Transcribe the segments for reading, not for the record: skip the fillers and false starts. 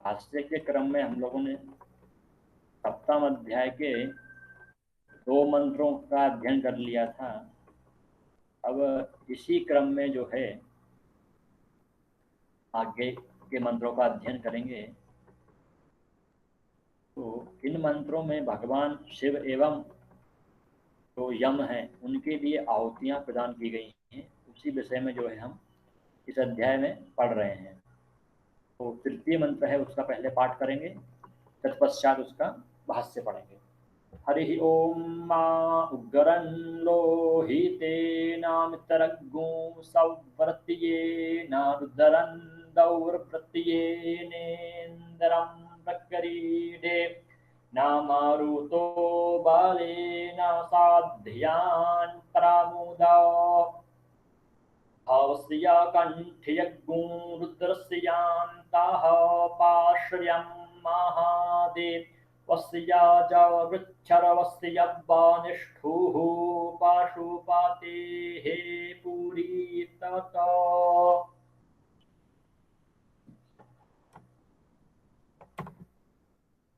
भाष्य के क्रम में हम लोगों ने सप्तम अध्याय के 2 मंत्रों का अध्ययन कर लिया था। अब इसी क्रम में जो है आगे के मंत्रों का अध्ययन करेंगे। तो इन मंत्रों में भगवान शिव एवं जो यम हैं उनके लिए आहुतियाँ प्रदान की गई हैं, उसी विषय में जो है हम इस अध्याय में पढ़ रहे हैं। तो तृतीय मंत्र है, उसका पहले पाठ करेंगे, तत्पश्चात उसका भाष्य पढ़ेंगे। हरि ओम मा उग्रं लोहितेनामितरग्गुं सौव्रत्येन रुद्रं दौर्प्रत्ययेनेन्द्रं प्रक्रीडे नामारुतो बालेन साध्ययान् प्रामुदा भावस्य कण्ठयज्ञुं रुद्रस्यान्ताः पाश्र्यं महादेव वस्या च वृच्छरवस्य निष्ठुः पाशुपातेः पुरीतत।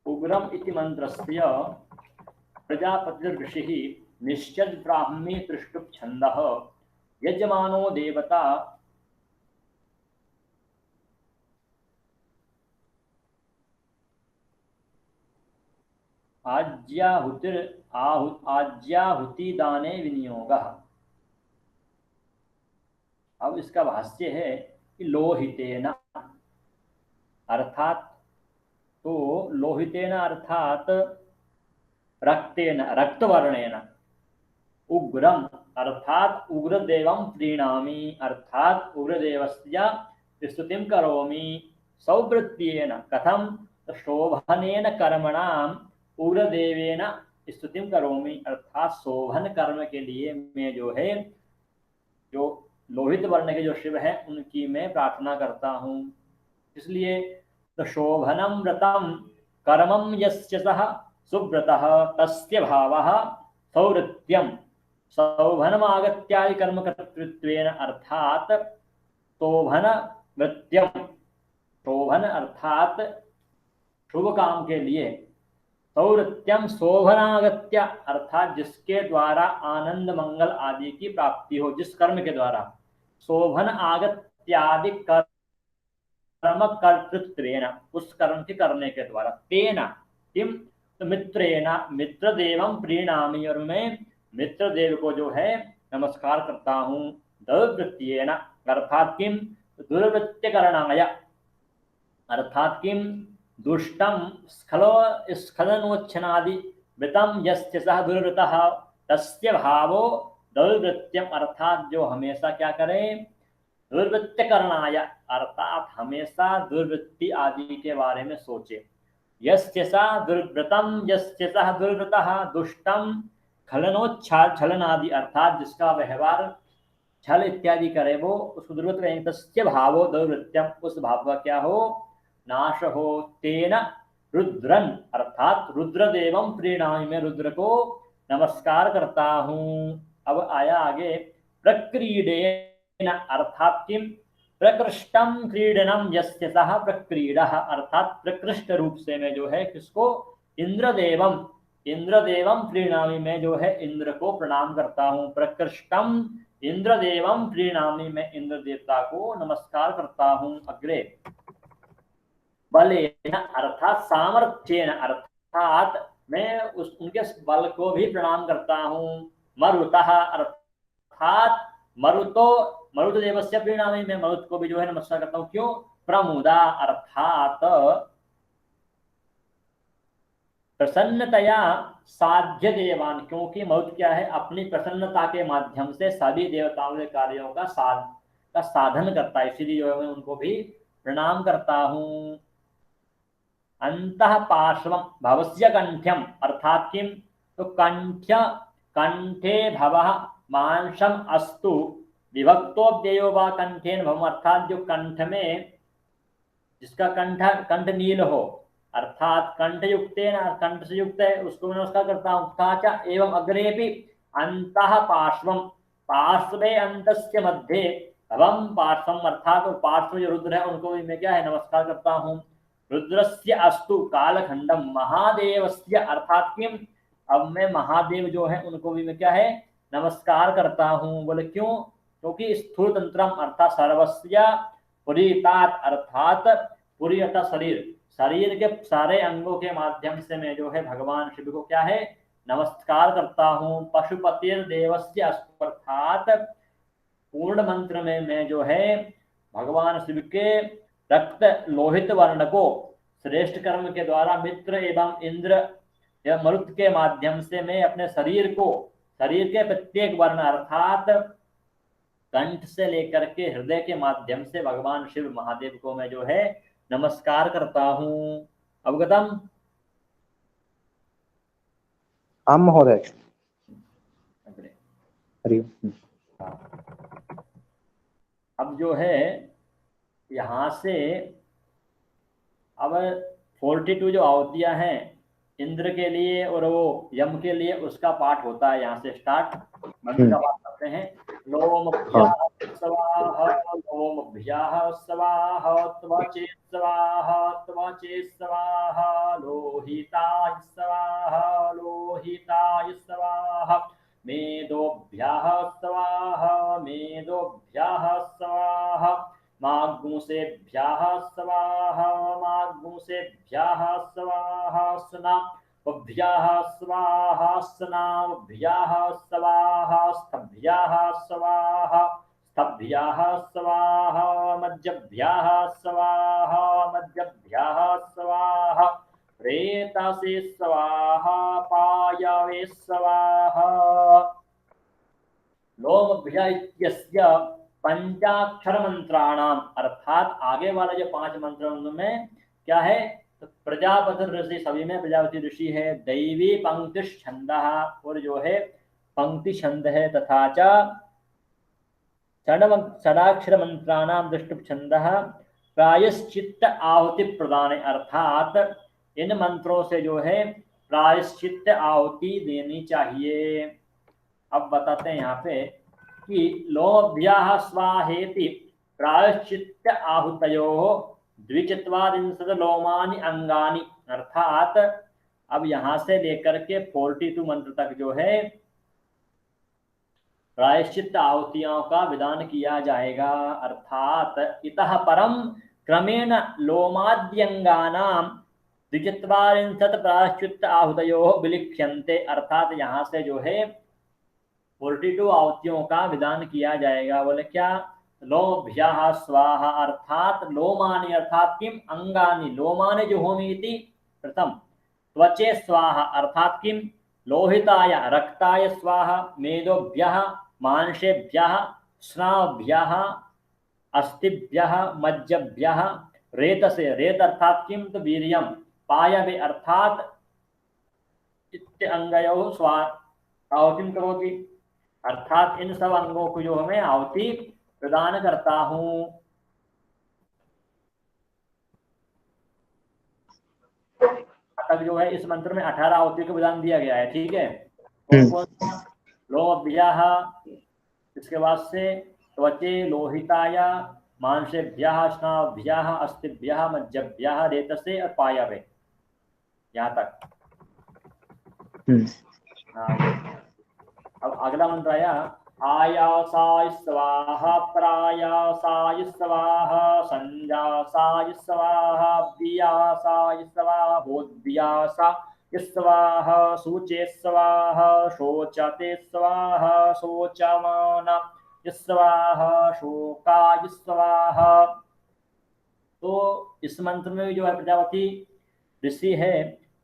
उग्रम इति मंत्रस्य प्रजापतिर्ऋषिः निश्चल ब्राह्मी तृष्टुप छन्दः यजमानो देवता आज्याहुतिदाने विनियोगः। अब इसका भाष्य है कि लोहितेन अर्थात, तो लोहितेन अर्थात रक्तेन रक्तवर्णेन, उग्रम अर्थात उग्रदेवं प्रीणामि अर्थात उग्रदेवस्य स्तुतिं करोमि, सौवृत्त्येन कथम शोभनेन कर्मणाम उग्रदेवेन स्तुतिं करोमि अर्थात शोभन कर्म के लिए मैं जो है जो लोहित वर्ण के जो शिव हैं उनकी मैं प्रार्थना करता हूँ। इसलिए तो शोभनम व्रतम कर्मम यस्य सः सुव्रतः तस्य भावः सौवृत्यम शोभनमागत्यादि कर्मकर्तृत्वेन अर्थात शोभन वृत्यम, शोभन अर्थात शुभ काम के लिए, सौवृत्यम शोभनागत्य अर्थात जिसके द्वारा आनंद मंगल आदि की प्राप्ति हो, जिस कर्म के द्वारा, शोभन आगत्यादि कर्म कर्तृत्वेन उस कर्म के करने के द्वारा, तेना किम तो मित्रेण मित्रदेवं प्रीणामि और मैं मित्रदेव को जो है नमस्कार करता हूँ, दुर्वृत्त्येन अर्थात किम दुर्वृत्य करणाय अर्थात किम दुष्टम स्खलनोच्छनादि वृतम यस्य सः दुर्वृतः तस्य भावो दुर्वृत्यम अर्थात जो हमेशा क्या करें, दुर्वृत्य करणाय अर्थात हमेशा दुर्वृत्ति आदि के बारे में सोचे। यस्य सः दुर्वृतम यस्य सः दुर्वृतः दुष्टम छलनादि अर्थात जिसका व्यवहार छल इत्यादि करे वो उसको दुर्वृत्त कहेंगे। तस्य भावो दुर्वृत्यम उस भाव का क्या हो, नाश हो। तेन रुद्रन अर्थात रुद्रदेवं प्रीणामि मैं रुद्र को नमस्कार करता हूँ। अब आया आगे प्रक्रीडेन अर्थात किम प्रकृष्टम क्रीडनम यस्य सः प्रक्रीडः अर्थात प्रकृष्ट रूप से मैं जो है किसको, इंद्रदेवम इंद्रदेवम प्रीणामि मैं जो है इंद्र को प्रणाम करता हूँ। प्रकृष्टम इंद्रदेवम प्रीणामि मैं इंद्र देवता को नमस्कार करता हूँ। अग्रे बलेन अर्थात सामर्थ्येन अर्थात मैं उनके बल को भी प्रणाम करता हूँ। मरुतः अर्थात मरुत देवस्य प्रीणामि मैं मरुत को भी जो है नमस्कार करता हूँ। क्यों, प्रमुदा अर्थात प्रसन्नतया साध्य देवान, क्योंकि मरुत क्या है, अपनी प्रसन्नता के माध्यम से सभी देवताओं के कार्यों का साधन करता है, इसलिए जो है मैं उनको भी प्रणाम करता हूँ। अंतः पार्श्वम भवस्य कंठ्यम अर्थात किम तो कंठे भवः मांसम अस्तु विभक्तोऽव्ययो वा कंठेन भवम अर्थात जो कंठ में जिसका कंठ नील हो अर्थात कंठ युक्तेन कंठ से युक्त है उसको मैं नमस्कार करता हूँ। तथा एवं अग्रेपि अंतः पार्श्वम पार्श्वे अंतस्य मध्ये भवम पार्श्वम अर्थात पार्श्व जो रुद्र है उनको भी मैं क्या है नमस्कार करता हूँ। रुद्रस्य अस्तु कालखंडम महादेवस्य अर्थात किम, अब मैं महादेव जो है उनको भी मैं क्या है नमस्कार करता हूँ। बोले क्यों? क्योंकि स्थूल तंत्रम अर्थात सर्वस्य पुरीतात अर्थात पुरी अर्थात शरीर, शरीर के सारे अंगों के माध्यम से मैं जो है भगवान शिव को क्या है नमस्कार करता हूँ। पशुपतिर देवस्य अस्तु अर्थात पूर्ण मंत्र में मैं जो है भगवान शिव के रक्त लोहित वर्ण को श्रेष्ठ कर्म के द्वारा मित्र एवं इंद्र या मरुत के माध्यम से मैं अपने शरीर को, शरीर के प्रत्येक वर्ण अर्थात कंठ से लेकर के हृदय के माध्यम से भगवान शिव महादेव को मैं जो है नमस्कार करता हूँ। अवगतम? आम महोदय। हरि। अब जो है यहाँ से अब 42 जो आहुतियां हैं इंद्र के लिए और वो यम के लिए, उसका पाठ होता है यहाँ से स्टार्ट। मंत्र का पाठ करते हैं। लोमभ्याः स्वाहा लोमभ्याः स्वाहा त्वचे स्वाहा त्वचे स्वाहा लोहिताय स्वाहा लोहिताय स्वाहा मेदोभ्याः स्वाहा मेदोभ्याः स्वाहा मागुंसेभ्यः स्वाहा मागुंसेभ्यः स्वाहा स्नाभ्यः स्वाहा स्नाभ्यः स्वाहा स्तभ्यः स्वाहा स्तभ्यः स्वाहा मज्जभ्यः स्वाहा मज्जभ्यः स्वाहा प्रेतसे स्वाहा पायवे स्वाहा। लोमभ्य इत्यस्य पंचाक्षर मंत्राणाम अर्थात आगे वाला जो 5 मंत्र में क्या है तो प्रजापति ऋषि, सभी में प्रजापति ऋषि है। दैवी पंक्ति छंद और जो है पंक्ति छंद है तथा षडाक्षर मंत्राणाम दृष्टि छंद प्रायश्चित्त आहुति प्रदान अर्थात इन मंत्रों से जो है प्रायश्चित्त आहुति देनी चाहिए। अब बताते हैं यहाँ पे कि लोभ्याः स्वाहेति प्रायश्चित्त आहुतयोः द्विचत्वारिंशत् लोमानि अंगानि अर्थात अब यहाँ से लेकर के 42 मंत्र तक जो है प्रायश्चित्त आहुतियों का विधान किया जाएगा। अर्थात इतः परम क्रमेण लोमाद्यंगानां द्विचत्वारिंशत् प्रायश्चित्त आहुतयोः विलिख्यन्ते अर्थात यहाँ से जो है 42 आहुतियों का विधान किया जाएगा। बोले क्या? लोभ्यः स्वाहा अर्थात लोमानि अर्थात किम अंगानि, लोमानि जो होमी इति प्रथम। त्वचे स्वाहा अर्थात किम लोहिताय रक्ताय स्वाहा। मेदोभ्यः मांसेभ्यः स्नाभ्यः अस्थिभ्यः मज्जभ्यः रेतसे, रेत अर्थात किम तो वीर्यम। पायवे अर्थात अंगयोः स्वाहा आहुतिं करोति अर्थात इन सब अंगों को जो मैं आहुति प्रदान करता हूं। तक जो है इस मंत्र में 18 आहुति का विधान दिया गया है। ठीक है, कौन कौन सा? लोभ्यः, इसके बाद से त्वचे लोहिताय मांसेभ्यः स्नाभ्यः अस्थिभ्यः मज्जभ्यः रेतसे और पायवे, यहाँ तक। अब अगला मंत्र आया आयासाय स्वाहा प्रायासाय स्वाहा संजासाय स्वाहा व्यासाय स्वाहा बोध्यासाय स्वाहा शुचे स्वाहा शोचते स्वाहा शोचमानाय स्वाहा शोकाय स्वाहा। तो इस मंत्र में जो है प्रजापति ऋषि है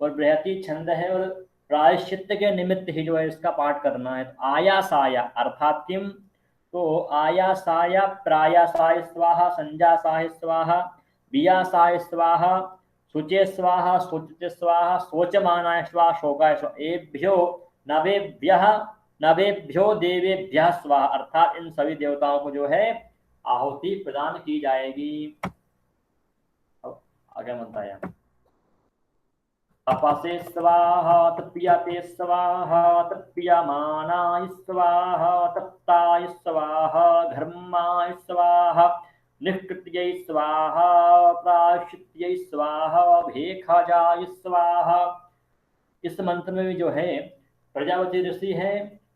और बृहति छंद है और प्रायश्चित्त के निमित्त ही जो है इसका पाठ करना है। आयासाय अर्थात किम तो आयासाय प्रायासाय स्वाहा संजासाय स्वाहा वियासाय स्वाहा शुचे स्वाहा शोचते स्वाहा शोचमानाय स्वाहा शोकाय स्वाहा। एभ्यो नवेभ्यः नवेभ्यो देवेभ्यः स्वाहा अर्थात इन सभी देवताओं को जो है आहुति प्रदान की जाएगी। अब आगे मंत्र आया तपसे स्वाहा तप्यते स्वाहा तप्यमानाय स्वाहा तप्ताय स्वाहा घर्माय स्वाहा निष्कृत्यै स्वाहा प्रायश्चित्यै स्वाहा भेखजाय स्वाहा। इस मंत्र में भी जो है प्रजापति ऋषि है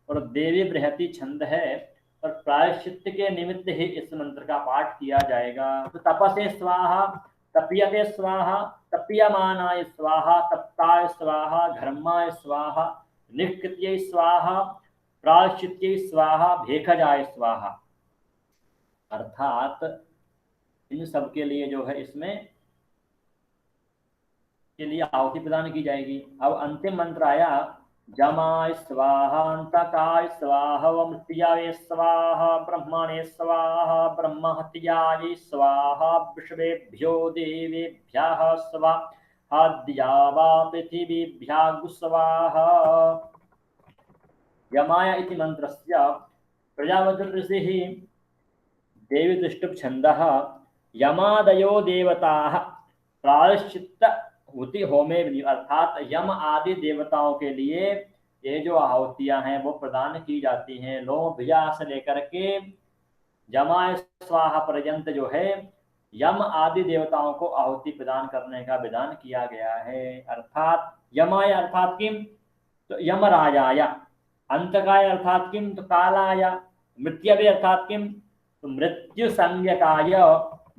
और देवी बृहति छंद है और प्रायश्चित के निमित्त ही इस मंत्र का पाठ किया जाएगा। तो तपसे स्वाहा, तप्यते स्वाहा, तप्यमानाय स्वाहा, तप्ताय स्वाहा, घर्माय स्वाहा, निष्कृत्यै स्वाहा, प्रायश्चित्यै स्वाहा, भेखजाय स्वाहा। अर्थात इन सब के लिए जो है इसमें के लिए आहुति प्रदान की जाएगी। अब अंतिम मंत्र आया जमाय स्वाहा, अंतकाय स्वाहा, मृत्याय स्वाहा, ब्रह्मणे स्वाहा, ब्रह्महत्याय स्वाहा, विश्वेभ्यो देवेभ्यः स्वाहा, द्यावा पृथिवीभ्यः स्वाहा। यमाय इति मंत्रस्य प्रजापति ऋषिः देवी दृष्टुप छन्दः यमादयो देवताः प्रायश्चित्त हुति होमे, अर्थात यम आदि देवताओं के लिए ये जो आहुतियां हैं वो प्रदान की जाती हैं। लोम भिया से लेकर के जमाय स्वाहा पर्यंत जो है यम आदि देवताओं को आहुति प्रदान करने का विधान किया गया है। अर्थात यमाय अर्थात किम, तो यमराजाय, अंतकाय अर्थात किम, तो कालाय, मृत्यवे अर्थात किम, तो मृत्यु संज्ञकाय,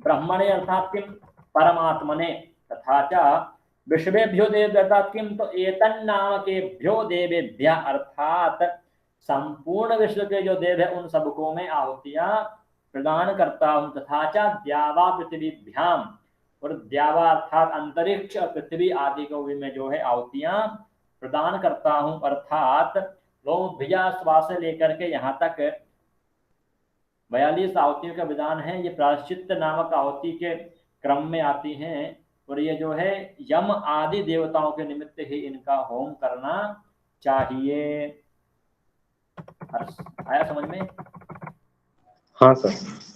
ब्रह्मणे अर्थात किम, परमात्मने, तथा च विश्वेभ्यो देवेभ्यः अर्थात किम, तो एतन्नामकेभ्यो देवेभ्यः अर्थात संपूर्ण विश्व के जो देव है उन सबको मैं आहुतियां प्रदान करता हूं। तथा च द्यावा पृथ्वीभ्याम, और द्यावा अर्थात अंतरिक्ष और पृथ्वी आदि को भी मैं जो है आहुतियां प्रदान करता हूं। अर्थात लोम भिया श्वास से लेकर के यहाँ तक 42 आहुतियों का विधान है। ये प्रायश्चित्त नामक आहुति के क्रम में आती हैं और ये जो है यम आदि देवताओं के निमित्त ही इनका होम करना चाहिए। आया समझ में? हाँ सर।